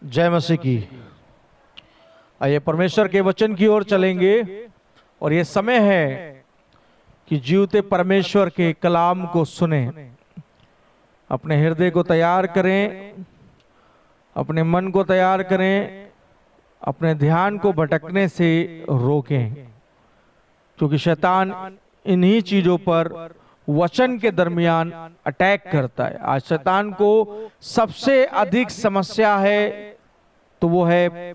जय मसीह की। आइए परमेश्वर के वचन की ओर चलेंगे और ये समय है कि जीवते परमेश्वर के कलाम को सुने, अपने हृदय को तैयार करें, अपने मन को तैयार करें, अपने ध्यान को भटकने से रोकें, क्योंकि शैतान इन्हीं चीजों पर वचन के दरमियान अटैक करता है। आज शैतान को सबसे अधिक समस्या है तो वो है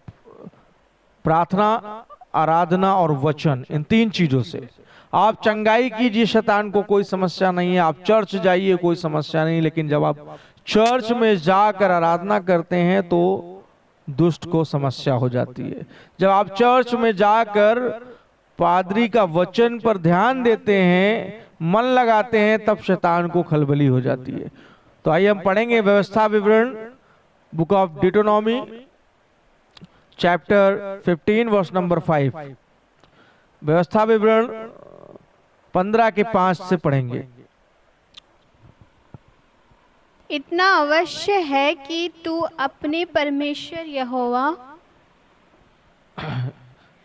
प्रार्थना, आराधना और वचन। इन तीन चीजों से आप चंगाई कीजिए, शैतान को कोई समस्या नहीं है। आप चर्च जाइए, कोई समस्या नहीं। लेकिन जब आप चर्च में जाकर आराधना करते हैं तो दुष्ट को समस्या हो जाती है। जब आप चर्च में जाकर पादरी का वचन पर ध्यान देते हैं, मन लगाते हैं, तब शैतान को खलबली हो जाती है। तो आइए हम पढ़ेंगे Vyavastha Vivaran, book of Deuteronomy chapter 15 verse number 5। Vyavastha विवरण 15 के 5 से पढ़ेंगे। इतना अवश्य है कि तू अपने परमेश्वर यहोवा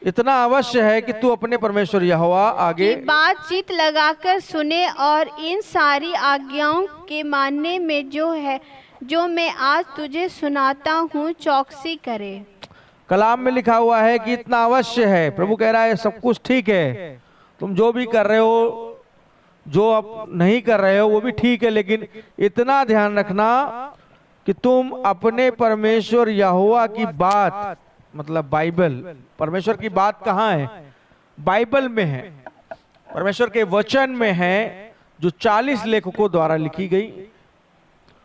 इतना अवश्य है कि तू अपने परमेश्वर यहोवा आगे की बातचीत लगाकर सुने और इन सारी आज्ञाओं के मानने में जो मैं आज तुझे सुनाता हूँ चौकसी करे। कलाम में लिखा हुआ है कि इतना अवश्य है। प्रभु कह रहा है सब कुछ ठीक है, तुम जो भी कर रहे हो, जो अब नहीं कर रहे हो वो भी ठीक है, लेकिन इतना ध्यान रखना कि तुम अपने परमेश्वर यहोवा की बात, मतलब बाइबल, परमेश्वर की बात कहाँ है? बाइबल में है, परमेश्वर के वचन में है, जो 40 लेखकों द्वारा लिखी गई।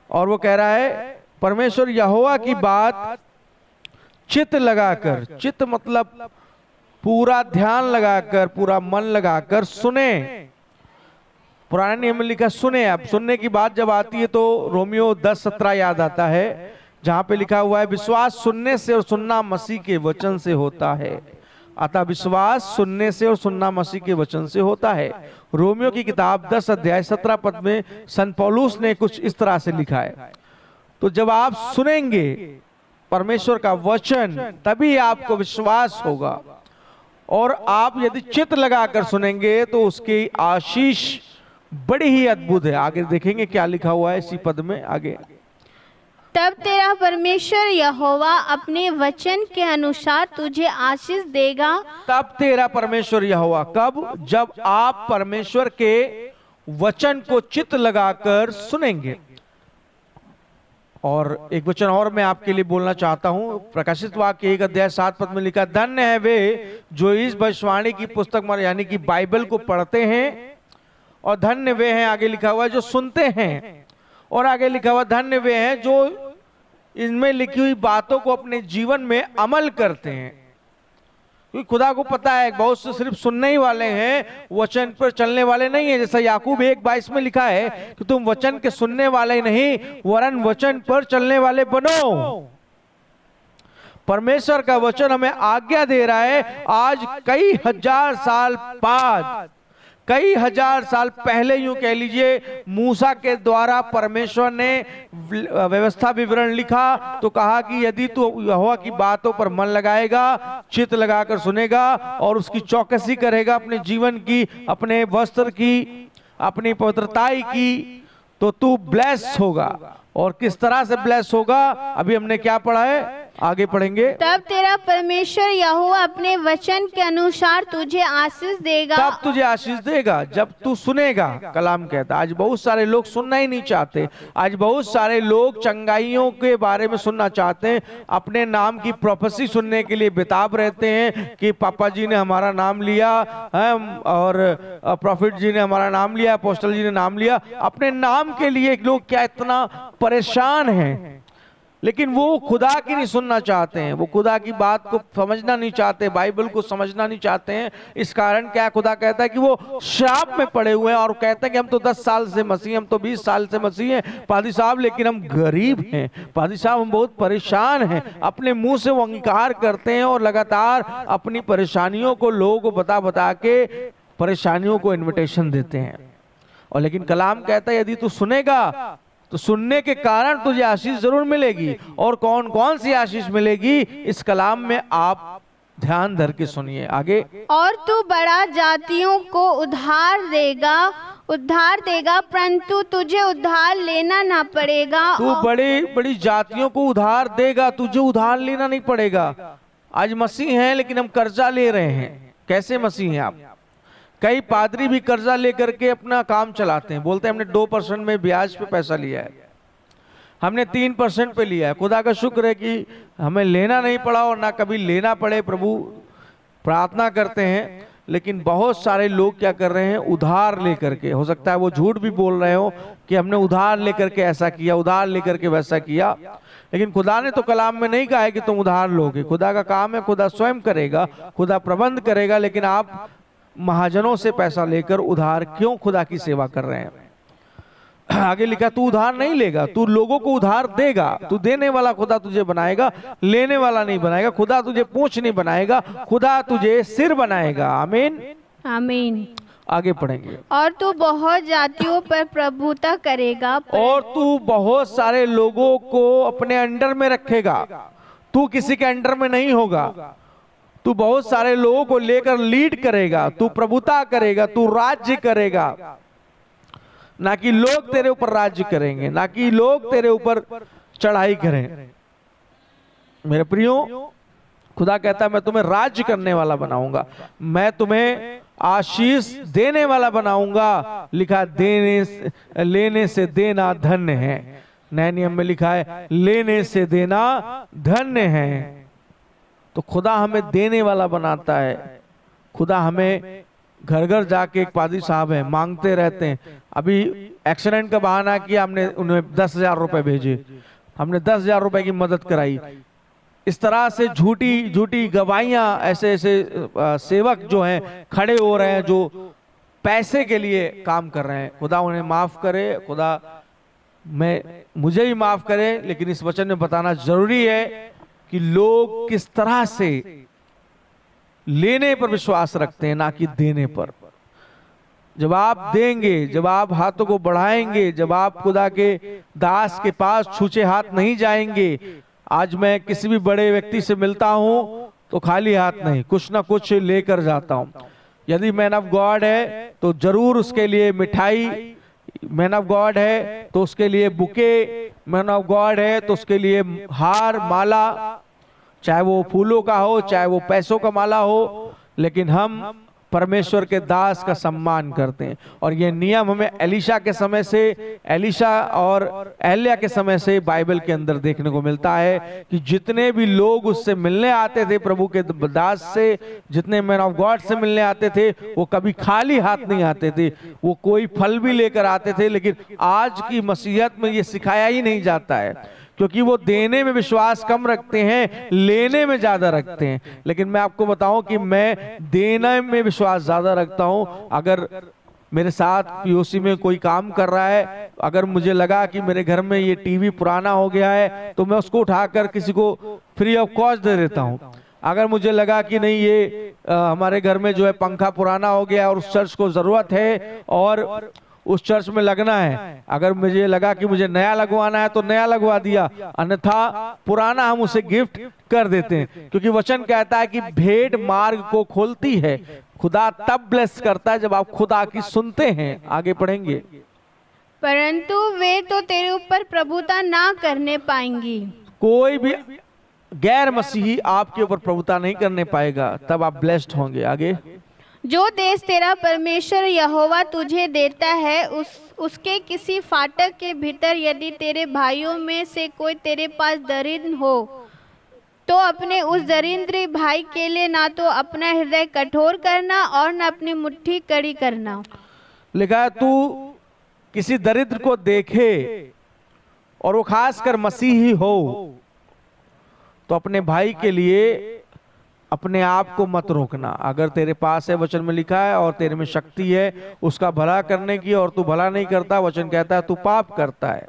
और वो कह रहा है परमेश्वर यहोवा की बात चित्त लगाकर, चित्त मतलब पूरा ध्यान लगाकर, पूरा मन लगाकर सुने। पुराने नियम में लिखा सुने। अब सुनने की बात जब आती है तो रोमियो 10:17 याद आता है, जहां पे लिखा हुआ है विश्वास सुनने से और सुनना मसीह के वचन से होता है। अतः विश्वास सुनने से और सुनना मसीह के वचन से होता है। रोमियो की किताब 10 अध्याय 17 पद में संत पौलुस ने कुछ इस तरह से लिखा है। तो जब आप सुनेंगे परमेश्वर का वचन, तभी आपको विश्वास होगा, और आप यदि चित्त लगाकर सुनेंगे तो उसकी आशीष बड़ी ही अद्भुत है। आगे देखेंगे क्या लिखा हुआ है इसी पद में आगे। तब तेरा परमेश्वर यहोवा अपने वचन के अनुसार तुझे आशीष देगा। तब तेरा परमेश्वर यहोवा, कब? जब आप परमेश्वर के वचन को चित्त लगाकर सुनेंगे। और एक वचन और मैं आपके लिए बोलना चाहता हूं। प्रकाशित वाक्य 1 अध्याय 7 पद में लिखा, धन्य है वे जो इस भविष्यवाणी की पुस्तक यानी कि बाइबल को पढ़ते हैं, और धन्य वे हैं, आगे लिखा हुआ है, जो सुनते हैं, और आगे लिखा हुआ धन्य वे हैं जो इनमें लिखी हुई बातों को अपने जीवन में अमल करते हैं। क्योंकि खुदा को पता है बहुत से सिर्फ सुनने ही वाले हैं, वचन पर चलने वाले नहीं है। जैसा याकूब 1:22 में लिखा है कि तुम वचन के सुनने वाले नहीं वरन वचन पर चलने वाले बनो। परमेश्वर का वचन हमें आज्ञा दे रहा है। आज कई हजार साल बाद, कई हजार साल पहले, यूं कह लीजिए, मूसा के द्वारा परमेश्वर ने व्यवस्था विवरण लिखा तो कहा कि यदि तू यहोवा की बातों पर मन लगाएगा, चित्त लगाकर सुनेगा और उसकी चौकसी करेगा अपने जीवन की, अपने वस्त्र की, अपनी पवित्रताई की, तो तू ब्लेस होगा। और किस तरह से ब्लेस होगा अभी हमने क्या पढ़ा है, आगे पढ़ेंगे। तब तेरा परमेश्वर यहोवा अपने वचन के अनुसार तुझे आशीष देगा। तब तुझे आशीष देगा जब तू सुनेगा। कलाम कहता है आज बहुत सारे लोग सुनना ही नहीं चाहते। आज बहुत सारे लोग चंगाइयों के बारे में सुनना चाहते हैं, अपने नाम की प्रोफेसी सुनने के लिए बेताब रहते हैं कि पापा जी ने हमारा नाम लिया है, और प्रॉफिट जी ने हमारा नाम लिया, अपोस्टल जी ने नाम लिया। अपने नाम के लिए लोग क्या इतना परेशान हैं, लेकिन वो खुदा की नहीं सुनना चाहते हैं, वो खुदा की बात को समझना नहीं चाहते, बाइबल को समझना नहीं चाहते हैं। इस कारण क्या खुदा कहता है कि वो श्राप में पड़े हुए हैं और कहते हैं कि हम तो 10 साल से मसीह, हम तो 20 साल से मसीह हैं पादी साहब, लेकिन हम गरीब हैं पादी साहब, हम बहुत परेशान हैं। अपने मुंह से वो अंगीकार करते हैं और लगातार अपनी परेशानियों को लोगों को बता बता के परेशानियों को इन्विटेशन देते हैं। और लेकिन कलाम कहता है यदि तू सुनेगा तो सुनने के कारण तुझे आशीष जरूर मिलेगी। और कौन कौन सी आशीष मिलेगी, इस कलाम में आप ध्यान धर के सुनिए आगे। और तू बड़ा जातियों को उद्धार देगा, परंतु तुझे उद्धार लेना ना पड़ेगा। तू बड़ी बड़ी जातियों को उधार देगा, तुझे उधार लेना नहीं पड़ेगा। आज मसीह हैं लेकिन हम कर्जा ले रहे हैं। कैसे मसीह हैं आप? कई पादरी भी कर्जा लेकर के अपना काम चलाते हैं, बोलते हैं हमने 2% में ब्याज पे पैसा लिया है, हमने 3% पे लिया है। खुदा का शुक्र है कि हमें लेना नहीं पड़ा और ना कभी लेना पड़े, प्रभु प्रार्थना करते हैं। लेकिन बहुत सारे लोग क्या कर रहे हैं, उधार लेकर के, हो सकता है वो झूठ भी बोल रहे हो कि हमने उधार लेकर के ऐसा किया, उधार लेकर के वैसा किया। लेकिन खुदा ने तो कलाम में नहीं कहा है कि तुम उधार लोगे। खुदा का काम है, खुदा स्वयं करेगा, खुदा प्रबंध करेगा। लेकिन आप महाजनों से पैसा लेकर उधार क्यों खुदा की सेवा कर रहे हैं? आगे लिखा तू उधार नहीं लेगा, तू लोगों को उधार देगा। तू देने वाला खुदा तुझे बनाएगा, लेने वाला नहीं बनाएगा। खुदा तुझे पूंछ नहीं बनाएगा, खुदा तुझे सिर बनाएगा। आमीन आमीन। आगे पढ़ेंगे। और तू बहुत जातियों पर प्रभुता करेगा, और तू बहुत सारे लोगों को अपने अंडर में रखेगा। तू किसी के अंडर में नहीं होगा, तू बहुत सारे लोगों को लेकर लीड करेगा, तू प्रभुता करेगा, तू राज्य करेगा। ना कि लोग तेरे ऊपर राज्य करेंगे, ना कि लोग तेरे ऊपर चढ़ाई करें। मेरे प्रियो, खुदा कहता है मैं तुम्हें राज्य करने वाला बनाऊंगा, मैं तुम्हें आशीष देने वाला बनाऊंगा। लिखा लेने से देना धन्य है। नए नियम में लिखा है लेने से देना धन्य है। तो खुदा हमें देने वाला बनाता है। खुदा हमें घर घर जाके, एक पादरी साहब है, मांगते रहते हैं। अभी एक्सीडेंट का बहाना किया, हमने उन्हें 10,000 रुपए भेजे, हमने 10,000 रुपए की मदद कराई। इस तरह से झूठी गवाहियां, ऐसे सेवक जो हैं खड़े हो रहे हैं, जो पैसे के लिए काम कर रहे हैं। खुदा उन्हें माफ करे, खुदा मुझे ही माफ करे। लेकिन इस वचन में बताना जरूरी है कि लोग किस तरह से लेने पर विश्वास रखते हैं, ना कि देने पर। जब आप देंगे, जब आप हाथों को बढ़ाएंगे, जब आप खुदा के दास के पास छूछे हाथ नहीं जाएंगे। आज मैं किसी भी बड़े व्यक्ति से मिलता हूं तो खाली हाथ नहीं, कुछ ना कुछ लेकर जाता हूं। यदि मैन ऑफ गॉड है तो जरूर उसके लिए मिठाई, मैन ऑफ गॉड है तो उसके लिए बुके, मैन ऑफ गॉड है तो उसके लिए हार, माला, चाहे वो फूलों का हो, चाहे वो पैसों का माला हो। लेकिन हम परमेश्वर के दास का सम्मान करते हैं। और ये नियम हमें एलीशा के समय से, एलीशा और एलिया के समय से बाइबल के अंदर देखने को मिलता है कि जितने भी लोग उससे मिलने आते थे, प्रभु के दास से, जितने मैन ऑफ गॉड से मिलने आते थे, वो कभी खाली हाथ नहीं आते थे, वो कोई फल भी लेकर आते थे। लेकिन आज की मसीहत में ये सिखाया ही नहीं जाता है, क्योंकि वो देने में विश्वास कम रखते हैं, लेने में ज्यादा रखते हैं। लेकिन मैं आपको बताऊं कि मैं देने में विश्वास ज्यादा रखता हूं। अगर मेरे साथ पीओसी में कोई काम कर रहा है, अगर मुझे लगा कि मेरे घर में ये टीवी पुराना हो गया है तो मैं उसको उठाकर किसी को फ्री ऑफ कॉस्ट दे देता हूं। अगर मुझे लगा कि नहीं ये हमारे घर में जो है पंखा पुराना हो गया और उस चर्च को जरूरत है और उस चर्च में लगना है, अगर मुझे लगा कि मुझे नया लगवाना है तो नया लगवा दिया, अन्यथा पुराना हम उसे गिफ्ट कर देते हैं। क्योंकि वचन कहता है कि भेंट मार्ग को खोलती है। खुदा तब ब्लेस करता है जब आप खुदा की सुनते हैं। आगे पढ़ेंगे। परंतु वे तो तेरे ऊपर प्रभुता ना करने पाएंगी। कोई भी गैर मसीही आपके ऊपर प्रभुता नहीं करने पाएगा, तब आप ब्लेस्ड होंगे। आगे। जो देश तेरा परमेश्वर यहोवा तुझे देता है, उसके किसी फाटक के भीतर यदि तेरे भाइयों में से कोई तेरे पास दरिद्र हो, तो अपने उस दरिद्र भाई के लिए ना तो अपना हृदय कठोर करना और न अपनी मुट्ठी कड़ी करना। लिखा है तू किसी दरिद्र को देखे और वो खासकर मसीही हो तो अपने भाई के लिए अपने आप को मत रोकना। अगर तेरे पास है, वचन में लिखा है, और तेरे में शक्ति है उसका भला करने की, और तू भला नहीं करता, वचन कहता है तू पाप करता है।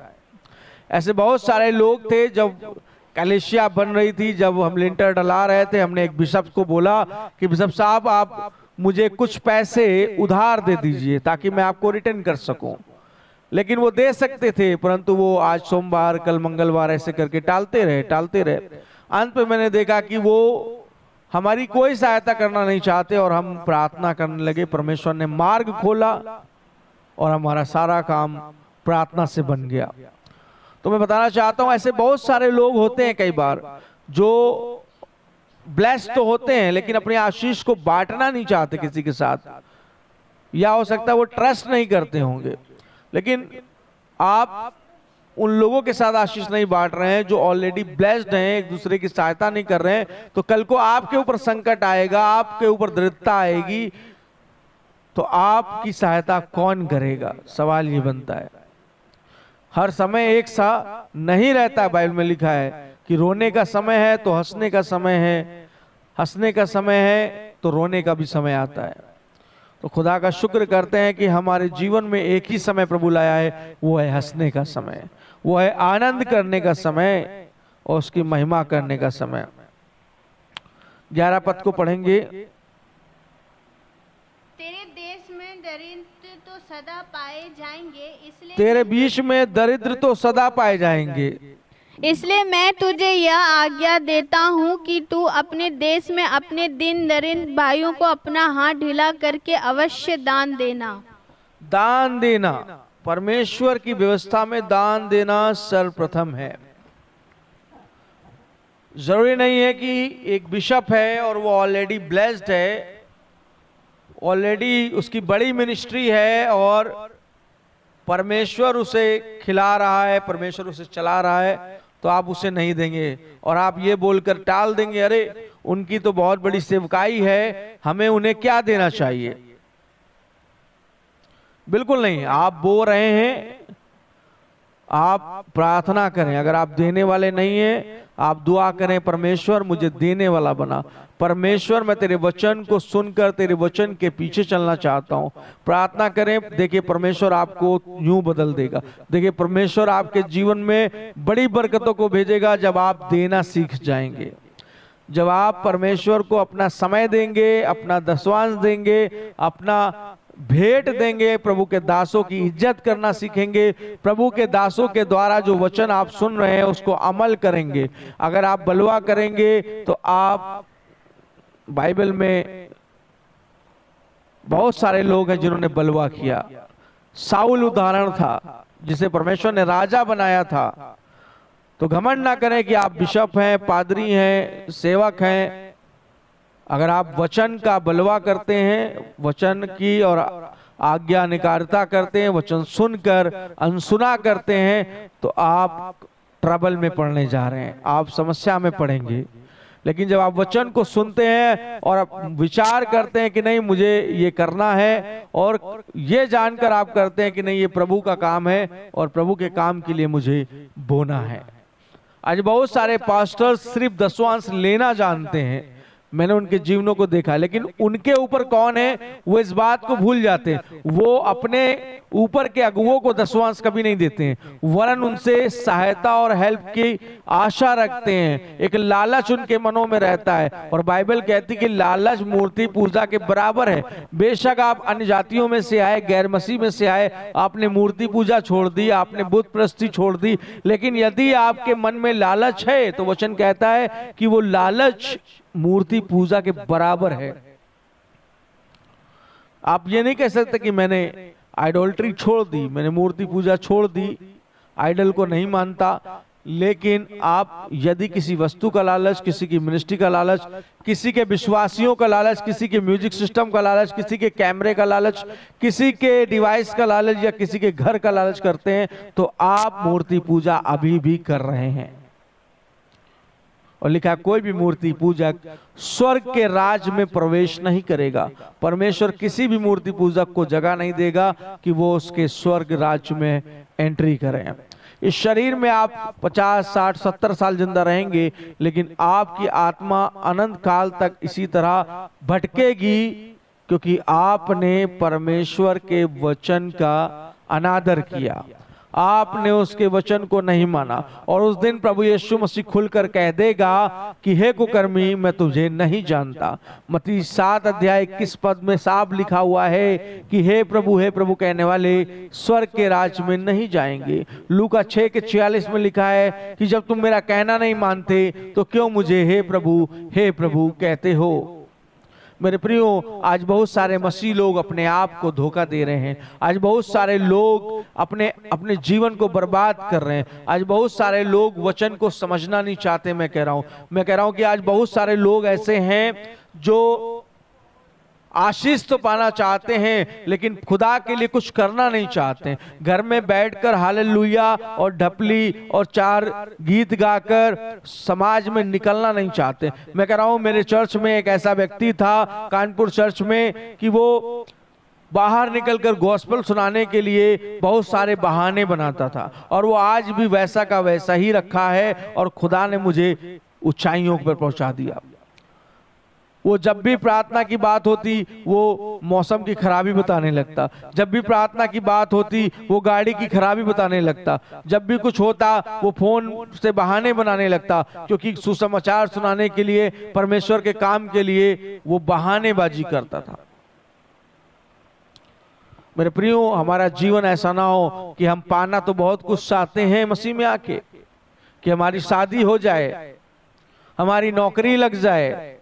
ऐसे बहुत सारे लोग थे। जब कलीसिया बन रही थी, जब हम लिंटर डला रहे थे, हमने एक बिशप को बोला कि बिशप साहब आप मुझे कुछ पैसे उधार दे दीजिए ताकि मैं आपको रिटर्न कर सकूं। लेकिन वो दे सकते थे, परंतु वो आज सोमवार कल मंगलवार ऐसे करके टालते रहे। अंत में मैंने देखा कि वो हमारी कोई सहायता करना नहीं चाहते और हम प्रार्थना करने लगे। परमेश्वर ने मार्ग खोला और हमारा सारा काम प्रार्थना से बन गया। तो मैं बताना चाहता हूं ऐसे बहुत सारे लोग होते हैं कई बार जो ब्लेस्ड तो होते हैं लेकिन अपनी आशीष को बांटना नहीं चाहते किसी के साथ, या हो सकता है वो ट्रस्ट नहीं करते होंगे। लेकिन आप उन लोगों के साथ आशीष नहीं बांट रहे हैं जो ऑलरेडी ब्लेस्ड हैं, एक दूसरे की सहायता नहीं कर रहे हैं, तो कल को आपके ऊपर संकट आएगा, आपके ऊपर दरिद्रता आएगी, तो आपकी सहायता कौन करेगा? सवाल ये बनता है। हर समय एक सा नहीं रहता। बाइबल में लिखा है कि रोने का समय है तो हंसने का समय है, हंसने का समय है तो रोने का भी समय आता है। तो खुदा का शुक्र करते हैं कि हमारे जीवन में एक ही समय प्रभु लाया है, वो है हंसने का समय, वो है आनंद करने का समय और उसकी महिमा करने का समय। 11 पद को पढ़ेंगे। तेरे देश में दरिद्र तो सदा पाए जाएंगे, इसलिए तेरे बीच में दरिद्र तो सदा पाए जाएंगे, इसलिए मैं तुझे यह आज्ञा देता हूँ कि तू अपने देश में अपने दिन दरिद्र भाइयों को अपना हाथ ढीला करके अवश्य दान देना। दान देना, परमेश्वर की व्यवस्था में दान देना सर्वप्रथम है। जरूरी नहीं है कि एक बिशप है और वो ऑलरेडी ब्लेस्ड है, ऑलरेडी उसकी बड़ी मिनिस्ट्री है और परमेश्वर उसे खिला रहा है, परमेश्वर उसे चला रहा है, तो आप उसे नहीं देंगे और आप ये बोलकर टाल देंगे, अरे उनकी तो बहुत बड़ी सेवकाई है, हमें उन्हें क्या देना चाहिए। बिल्कुल नहीं। आप बो रहे हैं, आप प्रार्थना करें। अगर आप देने वाले नहीं हैं, आप दुआ करें, परमेश्वर मुझे देने वाला बना। परमेश्वर मैं तेरे वचन को सुनकर तेरे वचन के पीछे चलना चाहता हूं। प्रार्थना करें। देखिए परमेश्वर आपको यूं बदल देगा। देखिए परमेश्वर आपके जीवन में बड़ी बरकतों को भेजेगा जब आप देना सीख जाएंगे, जब आप परमेश्वर को अपना समय देंगे, अपना दसवांश देंगे, अपना भेंट देंगे, प्रभु के दासों की इज्जत करना सीखेंगे, प्रभु के दासों के द्वारा जो वचन आप सुन रहे हैं उसको अमल करेंगे। अगर आप बलवा करेंगे तो आप, बाइबल में बहुत सारे लोग हैं जिन्होंने बलवा किया। साउल उदाहरण था जिसे परमेश्वर ने राजा बनाया था। तो घमंड ना करें कि आप बिशप हैं, पादरी हैं, सेवक हैं। अगर आप वचन का बलवा करते हैं, वचन की और आज्ञा निकारता करते हैं, वचन सुनकर अनसुना करते हैं, तो आप ट्रबल में पड़ने जा रहे हैं, आप समस्या में पड़ेंगे। लेकिन जब आप वचन को सुनते हैं और आप विचार करते हैं कि नहीं मुझे ये करना है, और ये जानकर आप करते हैं कि नहीं ये प्रभु का काम है और प्रभु के काम के लिए मुझे बोना है। आज बहुत सारे पास्टर सिर्फ दसवांश लेना जानते हैं, मैंने उनके जीवनों को देखा, लेकिन उनके ऊपर कौन है वो इस बात को भूल जाते हैं। वो अपने ऊपर के अगुवों को दसवांश कभी नहीं देते हैं, वरन उनसे सहायता और हेल्प की आशा रखते हैं। एक लालच उनके मनों में रहता है और बाइबल कहती है कि लालच मूर्ति पूजा के बराबर है। बेशक आप अन्य जातियों में से आए, गैर मसीह में से आए, आपने मूर्ति पूजा छोड़ दी, आपने बुत प्रस्ती छोड़ दी, लेकिन यदि आपके मन में लालच है तो वचन कहता है कि वो लालच मूर्ति पूजा के बराबर है। आप ये नहीं कह सकते कि मैंने आइडोल्ट्री छोड़ दी, मैंने मूर्ति पूजा छोड़ दी, आइडल को नहीं मानता। लेकिन आप यदि किसी वस्तु का लालच, किसी की मिनिस्ट्री का लालच, किसी के विश्वासियों का लालच, किसी के म्यूजिक सिस्टम का लालच, किसी के कैमरे का लालच, किसी के डिवाइस का लालच या किसी के घर का लालच करते हैं, तो आप मूर्ति पूजा अभी भी कर रहे हैं। और लिखा कोई भी मूर्ति पूजक स्वर्ग के राज में प्रवेश नहीं करेगा। परमेश्वर किसी भी मूर्ति पूजक को जगह नहीं देगा कि वो उसके स्वर्ग राज में एंट्री करें। इस शरीर में आप 50, 60, 70 साल जिंदा रहेंगे, लेकिन आपकी आत्मा अनंत काल तक इसी तरह भटकेगी, क्योंकि आपने परमेश्वर के वचन का अनादर किया। आपने उसके वचन को नहीं माना। और उस दिन प्रभु यीशु मसीह खुलकर कह देगा कि हे कुकर्मी, मैं तुझे नहीं जानता। मत्ती 7 अध्याय 21 पद में साफ लिखा हुआ है कि हे प्रभु कहने वाले स्वर्ग के राज में नहीं जाएंगे। लूका 6 के 46 में लिखा है कि जब तुम मेरा कहना नहीं मानते तो क्यों मुझे हे प्रभु कहते हो। मेरे प्रियो, आज बहुत सारे मसीह लोग अपने आप को धोखा दे रहे हैं। आज बहुत सारे लोग अपने जीवन को बर्बाद कर रहे हैं। आज बहुत सारे लोग वचन को समझना नहीं चाहते। मैं कह रहा हूं कि आज बहुत सारे लोग ऐसे हैं जो आशीष तो पाना चाहते हैं लेकिन खुदा के लिए कुछ करना नहीं चाहते। घर में बैठकर हालेलुया और ढपली और 4 गीत गाकर समाज में निकलना नहीं चाहते। मैं कह रहा हूं, मेरे चर्च में एक ऐसा व्यक्ति था, कानपुर चर्च में, कि वो बाहर निकलकर गॉस्पेल सुनाने के लिए बहुत सारे बहाने बनाता था और वो आज भी वैसा का वैसा ही रखा है और खुदा ने मुझे ऊंचाइयों पर पहुंचा दिया। वो जब भी प्रार्थना की बात होती वो मौसम की खराबी बताने लगता, जब भी प्रार्थना की बात होती वो गाड़ी की खराबी बताने लगता, जब भी कुछ होता वो फोन से बहाने बनाने लगता, क्योंकि सुसमाचार सुनाने के लिए, परमेश्वर के काम के लिए वो बहानेबाजी करता था। मेरे प्रियो, हमारा जीवन ऐसा ना हो कि हम पाना तो बहुत कुछ चाहते हैं मसीह में आके, कि हमारी शादी हो जाए, हमारी नौकरी लग जाए,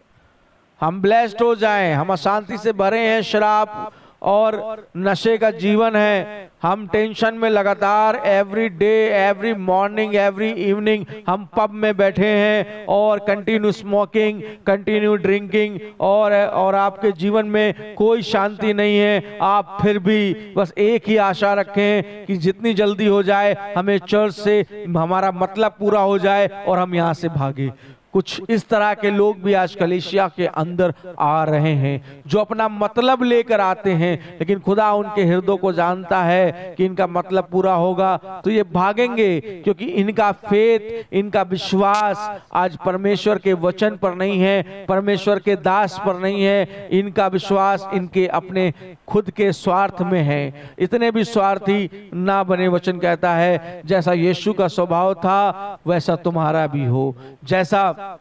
हम ब्लेस्ड हो जाएं, हम अशांति से भरे हैं, शराब और नशे का जीवन है, हम टेंशन में लगातार every day, every morning, every evening हम पब में बैठे हैं और कंटिन्यू स्मोकिंग, कंटिन्यू ड्रिंकिंग और आपके जीवन में कोई शांति नहीं है। आप फिर भी बस एक ही आशा रखें कि जितनी जल्दी हो जाए हमें चर्च से हमारा मतलब पूरा हो जाए और हम यहाँ से भागे। कुछ इस तरह के लोग भी आज कलीसिया के अंदर आ रहे हैं जो अपना मतलब लेकर आते हैं, लेकिन खुदा उनके हृदय को जानता है कि इनका मतलब पूरा होगा तो ये भागेंगे, क्योंकि इनका फेथ, इनका विश्वास आज परमेश्वर के वचन पर नहीं है, परमेश्वर के दास पर नहीं है। इनका विश्वास इनके अपने खुद के स्वार्थ में है। इतने भी स्वार्थी ना बने। वचन कहता है जैसा यीशु का स्वभाव था वैसा तुम्हारा भी हो। जैसा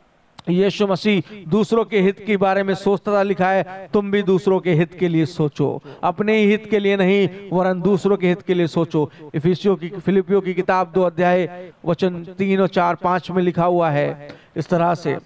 यीशु मसीह दूसरों के हित के बारे में सोचता था, लिखा है तुम भी दूसरों के हित के लिए सोचो, अपने ही हित के लिए नहीं वरन दूसरों के हित के लिए सोचो। फिलिपियों की किताब 2 अध्याय वचन 3 और 4, 5 में लिखा हुआ है इस तरह से।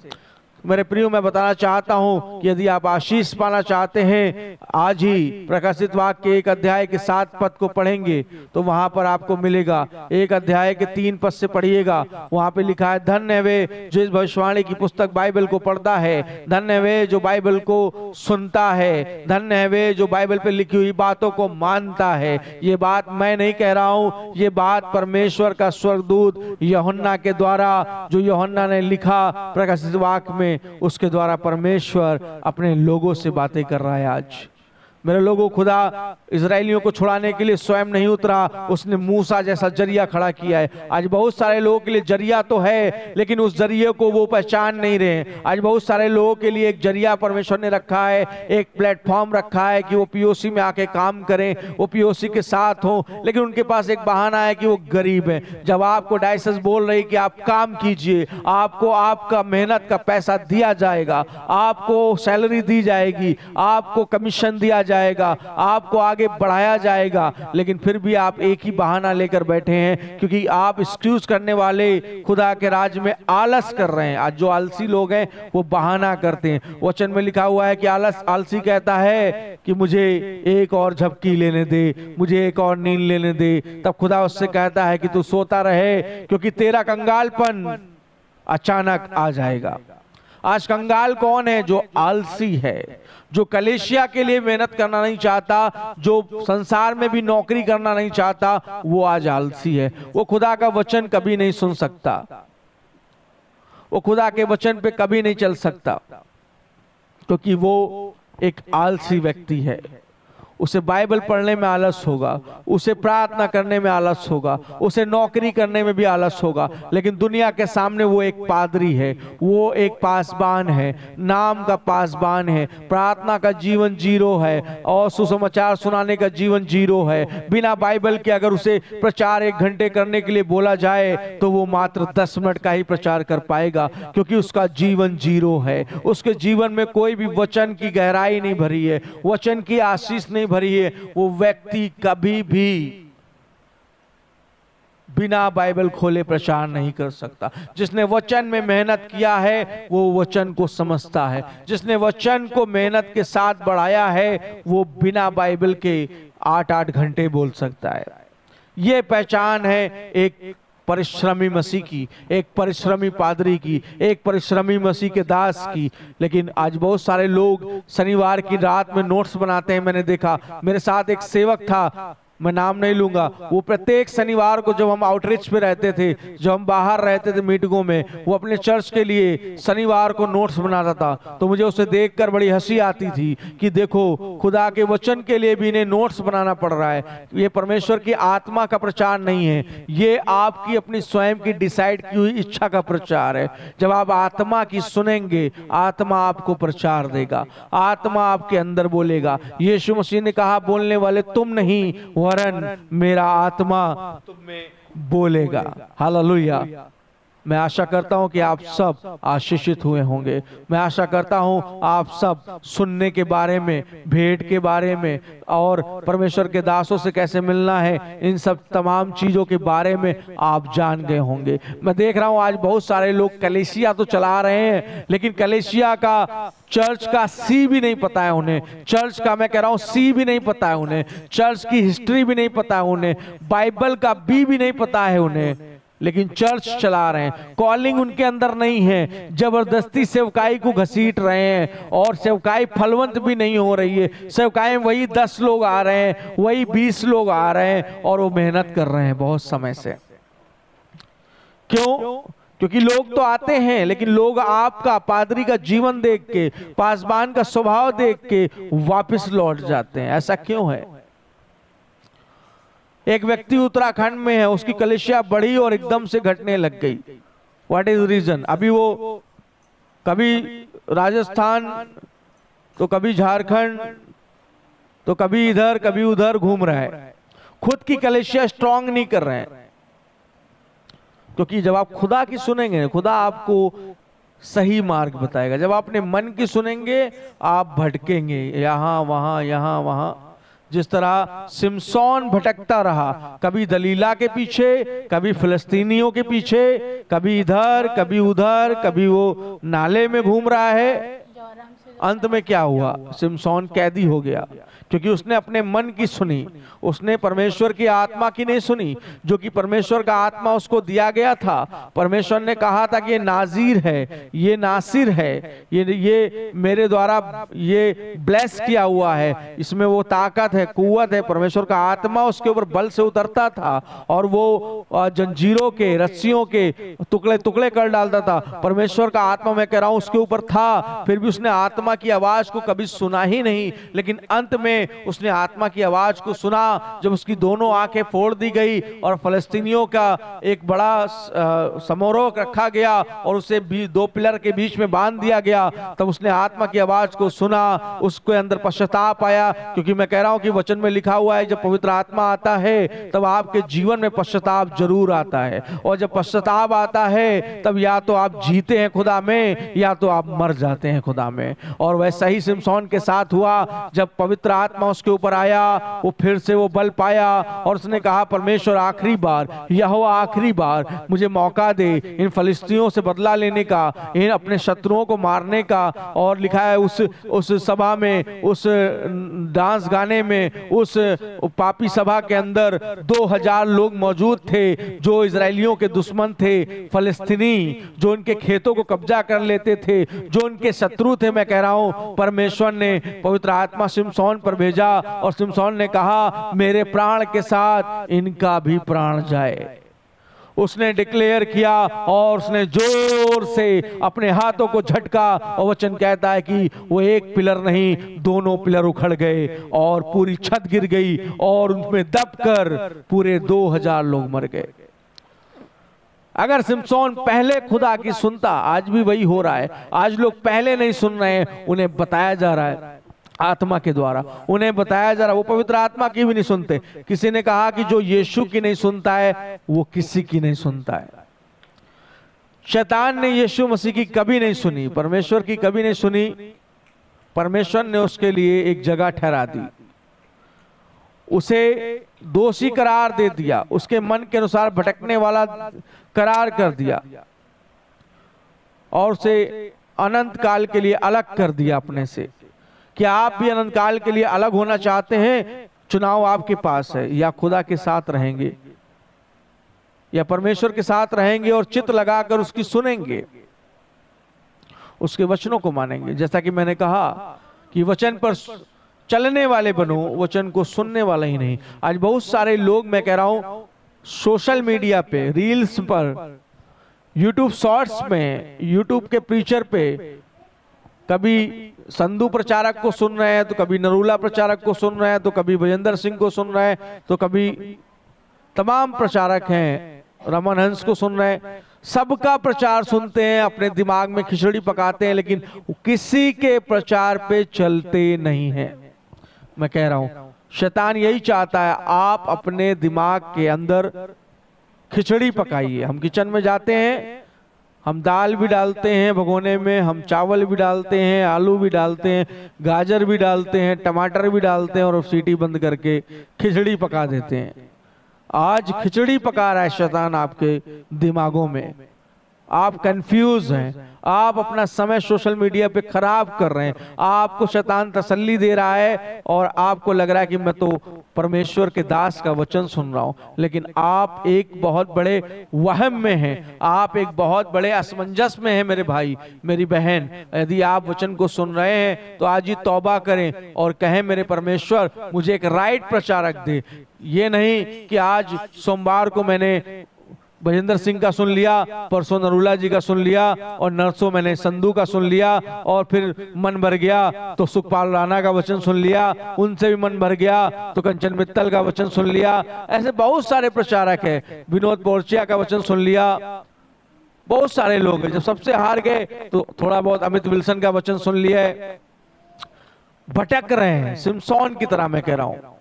मेरे प्रियो, मैं बताना चाहता हूं कि यदि आप आशीष पाना चाहते हैं, आज ही प्रकाशित वाक्य के 1 अध्याय के 7 पद को पढ़ेंगे तो वहां पर आपको मिलेगा। 1 अध्याय के 3 पद से पढ़िएगा, वहां पे लिखा है धन्य है वे जो इस भविष्यवाणी की पुस्तक बाइबल को पढ़ता है, धन्य है वे जो बाइबल को सुनता है, धन्य है वे जो बाइबल पे लिखी हुई बातों को मानता है। ये बात मैं नहीं कह रहा हूं, ये बात परमेश्वर का स्वर्गदूत यूहन्ना के द्वारा, जो यूहन्ना ने लिखा प्रकाशित वाक्य में, उसके द्वारा परमेश्वर अपने लोगों से बातें कर रहा है। आज मेरे लोगों, खुदा इजरायलियों को छुड़ाने के लिए स्वयं नहीं उतरा, उसने मूसा जैसा जरिया खड़ा किया है। आज बहुत सारे लोगों के लिए जरिया तो है लेकिन उस जरिए को वो पहचान नहीं रहे। आज बहुत सारे लोगों के लिए एक जरिया परमेश्वर ने रखा है, एक प्लेटफॉर्म रखा है कि वो पीओसी में आके काम करें, वो पीओसी के साथ हो, लेकिन उनके पास एक बहाना है कि वो गरीब है। जब आपको डायसेस बोल रही कि आप काम कीजिए, आपको आपका मेहनत का पैसा दिया जाएगा, आपको सैलरी दी जाएगी, आपको कमीशन दिया जाएगा, आपको आगे बढ़ाया जाएगा, लेकिन फिर भी आप एक ही बहाना लेकर बैठे हैं, क्योंकि आप एक्सक्यूज करने वाले खुदा के राज में आलस कर रहे हैं। आज जो आलसी लोग हैं वो बहाना करते हैं। वचन में लिखा हुआ है कि आलसी कहता है कि मुझे एक और झपकी लेने दे, मुझे एक और नींद लेने दे। तब खुदा उससे कहता है कि तू सोता रहे, क्योंकि तेरा कंगालपन अचानक आ जाएगा। आज कंगाल कौन है? जो आलसी है, जो कलीसिया के लिए मेहनत करना नहीं चाहता, जो संसार में भी नौकरी करना नहीं चाहता, वो आज आलसी है। वो खुदा का वचन कभी नहीं सुन सकता, वो खुदा के वचन पे कभी नहीं चल सकता, क्योंकि वो एक आलसी व्यक्ति है। उसे बाइबल पढ़ने में आलस होगा, उसे प्रार्थना करने में आलस होगा, उसे नौकरी करने में भी आलस होगा। लेकिन दुनिया के सामने वो एक पादरी है, वो एक पासबान है, नाम का पासबान है, प्रार्थना का जीवन जीरो है और सुसमाचार सुनाने का जीवन जीरो है। बिना बाइबल के अगर उसे प्रचार 1 घंटे करने के लिए बोला जाए तो वो मात्र 10 मिनट का ही प्रचार कर पाएगा, क्योंकि उसका जीवन जीरो है। उसके जीवन में कोई भी वचन की गहराई नहीं भरी है, वचन की आशीष नहीं भरी है। वो व्यक्ति कभी भी बिना बाइबल खोले प्रचार नहीं कर सकता। जिसने वचन में मेहनत किया है वो वचन को समझता है, जिसने वचन को मेहनत के साथ बढ़ाया है वो बिना बाइबल के 8-8 घंटे बोल सकता है। ये पहचान है एक परिश्रमी मसीह की, एक परिश्रमी पादरी की, एक परिश्रमी मसीह के दास की। लेकिन आज बहुत सारे लोग शनिवार की रात में नोट्स बनाते हैं। मैंने देखा, मेरे साथ एक सेवक था, मैं नाम नहीं लूंगा, वो प्रत्येक शनिवार को जब हम आउटरीच पे रहते थे, जब हम बाहर रहते थे मीटिंगों में, वो अपने चर्च के लिए शनिवार को नोट्स बनाता था। तो मुझे उसे देखकर बड़ी हंसी आती थी कि देखो, खुदा के वचन के लिए भी इन्हें नोट्स बनाना पड़ रहा है। ये परमेश्वर की आत्मा का प्रचार नहीं है, ये आपकी अपनी स्वयं की डिसाइड की हुई इच्छा का प्रचार है। जब आप आत्मा की सुनेंगे, आत्मा आपको प्रचार देगा, आत्मा आपके अंदर बोलेगा। यीशु मसीह ने कहा, बोलने वाले तुम नहीं वरन मेरा आत्मा तुम में बोलेगा। हालेलुया। मैं आशा करता हूं कि आप सब आशीषित हुए होंगे। मैं आशा करता हूं आप सब सुनने के बारे में, भेंट के बारे में और परमेश्वर के दासों से कैसे मिलना है, इन सब तमाम चीजों के बारे में आप जान गए होंगे। मैं देख रहा हूं आज बहुत सारे लोग कलीसिया तो चला रहे हैं, लेकिन कलीसिया का, चर्च का सी भी नहीं पता है उन्हें। चर्च का, मैं कह रहा हूं, सी भी नहीं पता है उन्हें। चर्च की हिस्ट्री भी नहीं पता है उन्हें। बाइबल का बी भी नहीं पता है उन्हें, लेकिन चर्च चला रहे हैं। कॉलिंग उनके अंदर नहीं है, जबरदस्ती सेवकाई को घसीट रहे हैं और सेवकाई फलवंत भी नहीं हो रही है। सेवकाई वही 10 लोग आ रहे हैं, वही 20 लोग आ रहे हैं और वो मेहनत कर रहे हैं बहुत समय से। क्यों? क्योंकि लोग तो आते हैं, लेकिन लोग आपका, पादरी का जीवन देख के, पासबान का स्वभाव देख के वापस लौट जाते हैं। ऐसा क्यों है? एक व्यक्ति उत्तराखंड में है, उसकी कलीसिया बढ़ी और एकदम से घटने लग गई। What is reason? अभी वो कभी राजस्थान तो कभी झारखंड तो कभी इधर कभी उधर घूम रहा है। खुद की कलीसिया स्ट्रांग नहीं कर रहे हैं, क्योंकि जब आप खुदा की सुनेंगे, खुदा आपको सही मार्ग बताएगा। जब आप अपने मन की सुनेंगे, आप भटकेंगे यहां वहां, यहां वहां। जिस तरह सिमसोन भटकता रहा, कभी दलीला के पीछे, कभी फिलिस्तीनियों के पीछे, कभी इधर कभी उधर, कभी वो नाले में घूम रहा है। अंत में क्या हुआ? सिमसोन कैदी हो गया, क्योंकि उसने अपने मन की सुनी, उसने परमेश्वर की आत्मा की नहीं सुनी, जो कि परमेश्वर का आत्मा उसको दिया गया था। परमेश्वर ने कहा था कि ये नाजीर है, ये नासिर है, ये मेरे द्वारा ये ब्लेस किया हुआ है, इसमें वो ताकत है, कुव्वत है। परमेश्वर का आत्मा उसके ऊपर बल से उतरता था और वो जंजीरों के, रस्सियों के टुकड़े टुकड़े कर डालता था। परमेश्वर का आत्मा, मैं कह रहा हूं, उसके ऊपर था, फिर भी उसने आत्मा की आवाज को कभी सुना ही नहीं। लेकिन अंत में उसने आत्मा की आवाज को सुना, जब उसकी दोनों आंखें फोड़ दी गई और फलस्तीनियों का एक बड़ा समारोह रखा गया और उसे 2 पिलर के बीच में बांध दिया गया। तब उसने आत्मा की आवाज को सुना, उसके अंदर पश्चाताप आया। क्योंकि मैं कह रहा हूं कि वचन में लिखा हुआ है, जब पवित्र आत्मा आता है तब आपके जीवन में पश्चाताप जरूर आता है, और जब पश्चाताप आता है तब या तो आप जीते हैं खुदा में, या तो आप मर जाते हैं खुदा में। और वैसा ही सिमसोन के साथ हुआ। जब पवित्र आत्मा उसके ऊपर आया, वो फिर से वो बल पाया और उसने कहा, परमेश्वर आखिरी बार, यहोवा आखिरी बार मुझे मौका दे इन फलिस्तियों से बदला लेने का, इन अपने शत्रुओं को मारने का। और लिखा है उस सभा में, उस डांस गाने में, उस पापी सभा के अंदर 2000 लोग मौजूद थे जो इजरायलियों के दुश्मन थे, फलस्तीनी, जो उनके खेतों को कब्जा कर लेते थे, जो उनके शत्रु थे। मैं कह रहा हूं, परमेश्वर ने पवित्र आत्मा सिमसोन पर भेजा और सिमसोन ने कहा, मेरे प्राण के साथ इनका भी प्राण जाए। उसने डिक्लेयर किया और उसने जोर से अपने हाथों को झटका और वचन कहता है कि वो एक पिलर नहीं, दोनों पिलर उखड़ गए और पूरी छत गिर गई और उनमें दबकर पूरे 2000 लोग मर गए। अगर सिमसोन पहले खुदा की सुनता, आज भी वही हो रहा है, आज लोग पहले नहीं सुन रहे हैं, उन्हें बताया जा रहा है आत्मा के द्वारा, उन्हें बताया जा रहा है, वो पवित्र आत्मा की भी नहीं सुनते। किसी ने कहा कि जो यीशु की नहीं सुनता है वो किसी की नहीं सुनता है। शैतान ने यीशु मसीह की कभी नहीं सुनी, परमेश्वर की कभी नहीं सुनी। परमेश्वर ने उसके लिए एक जगह ठहरा दी, उसे दोषी करार दे दिया, उसके मन के अनुसार भटकने वाला करार कर दिया और उसे अनंत काल के लिए अलग कर दिया अपने से। क्या आप भी अनंत काल के लिए अलग होना चाहते हैं? चुनाव आपके पास है, या खुदा के साथ रहेंगे या परमेश्वर के साथ रहेंगे और चित्त लगाकर उसकी सुनेंगे, उसके वचनों को मानेंगे। जैसा कि मैंने कहा कि वचन पर चलने वाले बनो, वचन को सुनने वाला ही नहीं। आज बहुत सारे लोग, मैं कह रहा हूं, सोशल मीडिया पे, रील्स पर, यूट्यूब शॉर्ट्स में, यूट्यूब के प्रीचर पे कभी संधू प्रचारक को सुन रहे हैं, तो कभी नरूला प्रचारक को सुन रहे हैं, तो कभी भजेंद्र सिंह को सुन रहे हैं, तो कभी तमाम प्रचारक हैं, रमन हंस को सुन रहे हैं। सबका प्रचार सुनते हैं, अपने दिमाग में खिचड़ी पकाते हैं, लेकिन किसी के प्रचार पे चलते नहीं हैं। मैं कह रहा हूं, शैतान यही चाहता है, आप अपने दिमाग के अंदर खिचड़ी पकाइए। हम किचन में जाते हैं, हम दाल भी डालते हैं भगोने में, हम चावल भी डालते हैं, आलू भी डालते हैं, गाजर भी डालते हैं, टमाटर भी डालते हैं और सीटी बंद करके खिचड़ी पका देते हैं। आज खिचड़ी पका रहा है शैतान आपके दिमागों में। आप कंफ्यूज हैं, आप अपना समय सोशल मीडिया पे खराब कर रहे हैं, आपको शैतान तसल्ली दे रहा है और आपको लग रहा है कि मैं तो परमेश्वर के दास का वचन सुन रहा हूं, लेकिन आप एक बहुत बड़े वहम में हैं, आप एक बहुत बड़े असमंजस में हैं। मेरे भाई, मेरी बहन, यदि आप वचन को सुन रहे हैं तो आज ही तौबा करें और कहें, मेरे परमेश्वर मुझे एक राइट प्रचारक दे। ये नहीं कि आज सोमवार को मैंने भजेंद्र सिंह का सुन लिया, परसों नरूला जी का सुन लिया और नरसों मैंने संधू का सुन लिया और फिर मन भर गया तो सुखपाल राणा का वचन सुन लिया, उनसे भी मन भर गया तो कंचन मित्तल का वचन सुन लिया। ऐसे बहुत सारे प्रचारक हैं, विनोद पोर्चिया का वचन सुन लिया, बहुत सारे लोग हैं। जब सबसे हार गए तो थोड़ा बहुत अमित विल्सन का वचन सुन लिया है। भटक रहे हैं सिमसोन की तरह, मैं कह रहा हूं।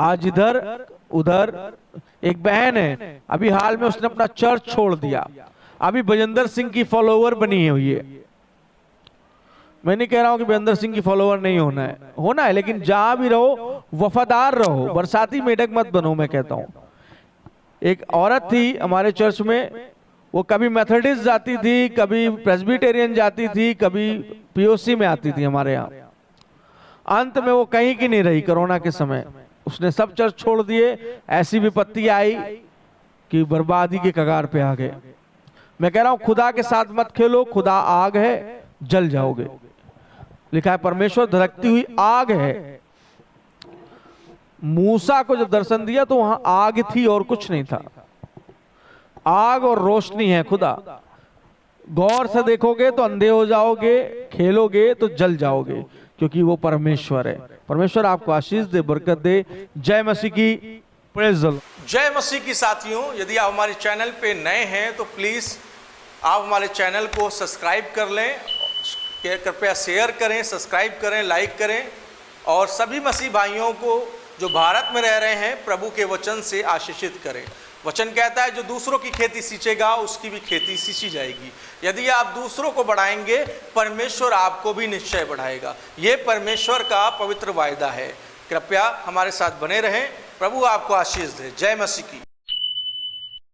आज इधर उधर एक बहन है, अभी हाल में उसने अपना चर्च छोड़ दिया, अभी भजेंद्र सिंह की फॉलोवर बनी हुई है। मैं नहीं कह रहा हूं कि भजेंद्र सिंह की फॉलोवर नहीं होना है, लेकिन जहां भी रहो वफादार रहो, बरसाती मेढक मत बनो। मैं कहता हूं, एक औरत थी हमारे चर्च में, वो कभी मेथोडिस्ट जाती थी, कभी प्रेस्बिटेरियन जाती थी, कभी पीओसी में आती थी हमारे यहाँ। अंत में वो कहीं की नहीं रही। कोरोना के समय उसने सब चर्च छोड़ दिए। ऐसी विपत्ति आई कि बर्बादी के कगार पे आ गए। मैं कह रहा हूं, खुदा के साथ मत खेलो, खुदा आग है, जल जाओगे। लिखा है परमेश्वर धड़कती हुई आग है। मूसा को जब दर्शन दिया तो वहां आग थी और कुछ नहीं था। आग और रोशनी है खुदा। गौर से देखोगे तो अंधे हो जाओगे, खेलोगे तो जल जाओगे, क्योंकि वो परमेश्वर है। परमेश्वर आपको आशीष दे, बरकत दे। जय मसीह की, प्रेज़ द लॉर्ड। जय मसीह की साथियों, यदि आप हमारे चैनल पे नए हैं तो प्लीज़ आप हमारे चैनल को सब्सक्राइब कर लें, कृपया शेयर करें, सब्सक्राइब करें, लाइक करें और सभी मसीह भाइयों को जो भारत में रह रहे हैं प्रभु के वचन से आशीषित करें। वचन कहता है, जो दूसरों की खेती सींचेगा उसकी भी खेती सींची जाएगी। यदि आप दूसरों को बढ़ाएंगे, परमेश्वर आपको भी निश्चय बढ़ाएगा। ये परमेश्वर का पवित्र वायदा है। कृपया हमारे साथ बने रहें। प्रभु आपको आशीष दे। जय मसीह की।